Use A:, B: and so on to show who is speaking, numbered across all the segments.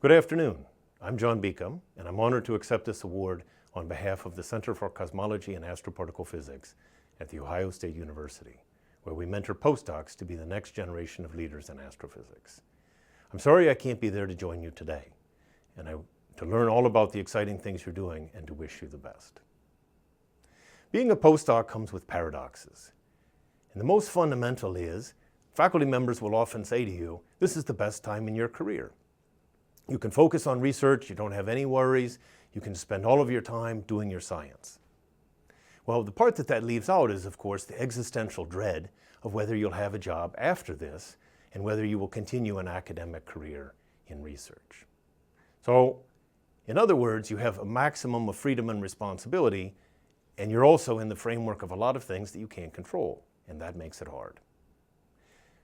A: Good afternoon. I'm John Beacom, and I'm honored to accept this award on behalf of the Center for Cosmology and Astroparticle Physics at The Ohio State University, where we mentor postdocs to be the next generation of leaders in astrophysics. I'm sorry I can't be there to join you today, and to learn all about the exciting things you're doing and to wish you the best. Being a postdoc comes with paradoxes, and the most fundamental is faculty members will often say to you, this is the best time in your career. You can focus on research, you don't have any worries, you can spend all of your time doing your science. Well, the part that leaves out is, of course, the existential dread of whether you'll have a job after this and whether you will continue an academic career in research. So, in other words, you have a maximum of freedom and responsibility, and you're also in the framework of a lot of things that you can't control, and that makes it hard.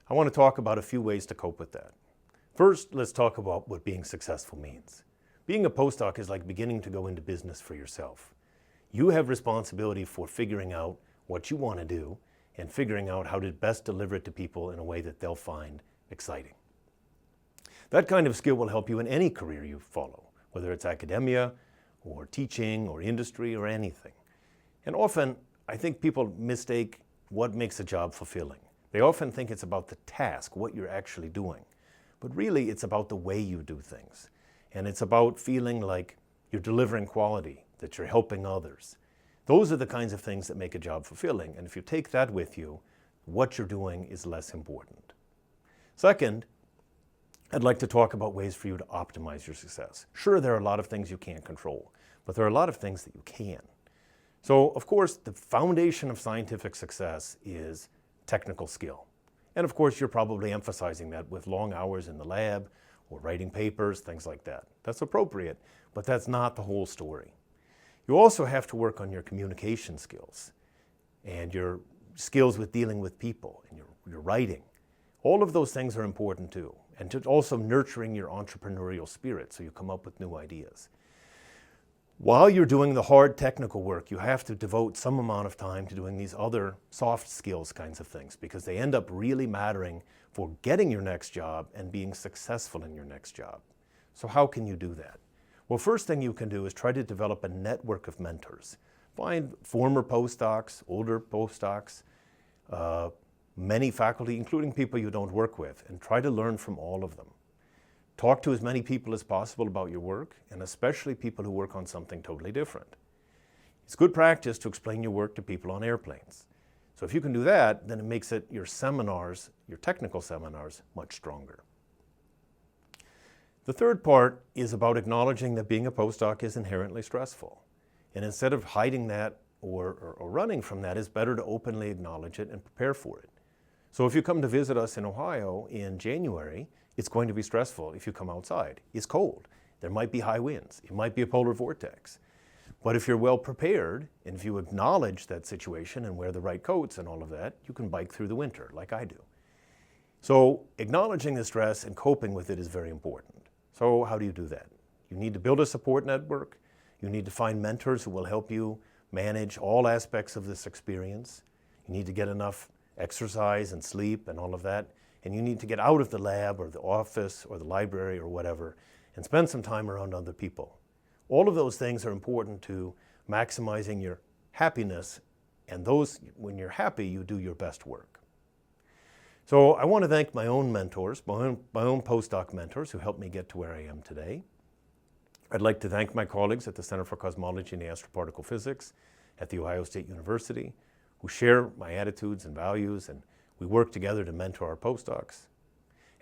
A: I want to talk about a few ways to cope with that. First, let's talk about what being successful means. Being a postdoc is like beginning to go into business for yourself. You have responsibility for figuring out what you want to do and figuring out how to best deliver it to people in a way that they'll find exciting. That kind of skill will help you in any career you follow, whether it's academia or teaching or industry or anything. And often, I think people mistake what makes a job fulfilling. They often think it's about the task, what you're actually doing. But really, it's about the way you do things. And it's about feeling like you're delivering quality, that you're helping others. Those are the kinds of things that make a job fulfilling. And if you take that with you, what you're doing is less important. Second, I'd like to talk about ways for you to optimize your success. Sure, there are a lot of things you can't control, but there are a lot of things that you can. So, of course, the foundation of scientific success is technical skill. And of course, you're probably emphasizing that with long hours in the lab or writing papers, things like that. That's appropriate, but that's not the whole story. You also have to work on your communication skills and your skills with dealing with people and your writing. All of those things are important too. And to also nurturing your entrepreneurial spirit so you come up with new ideas. While you're doing the hard technical work, you have to devote some amount of time to doing these other soft skills kinds of things because they end up really mattering for getting your next job and being successful in your next job. So how can you do that? Well, first thing you can do is try to develop a network of mentors. Find former postdocs, older postdocs, many faculty, including people you don't work with, and try to learn from all of them. Talk to as many people as possible about your work, and especially people who work on something totally different. It's good practice to explain your work to people on airplanes. So if you can do that, then it makes your seminars, your technical seminars, much stronger. The third part is about acknowledging that being a postdoc is inherently stressful. And instead of hiding that or running from that, it's better to openly acknowledge it and prepare for it. So if you come to visit us in Ohio in January, it's going to be stressful if you come outside. It's cold. There might be high winds. It might be a polar vortex. But if you're well prepared, and if you acknowledge that situation and wear the right coats and all of that, you can bike through the winter like I do. So acknowledging the stress and coping with it is very important. So how do you do that? You need to build a support network. You need to find mentors who will help you manage all aspects of this experience. You need to get enough exercise and sleep and all of that. And you need to get out of the lab or the office or the library or whatever and spend some time around other people. All of those things are important to maximizing your happiness, and when you're happy, you do your best work. So I want to thank my own mentors, my own postdoc mentors who helped me get to where I am today. I'd like to thank my colleagues at the Center for Cosmology and Astroparticle Physics at The Ohio State University who share my attitudes and values, and we work together to mentor our postdocs.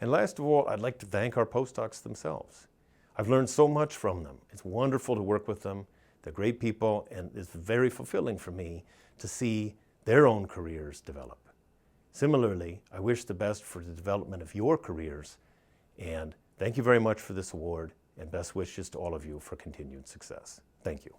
A: And last of all, I'd like to thank our postdocs themselves. I've learned so much from them. It's wonderful to work with them. They're great people, and it's very fulfilling for me to see their own careers develop. Similarly, I wish the best for the development of your careers, and thank you very much for this award, and best wishes to all of you for continued success. Thank you.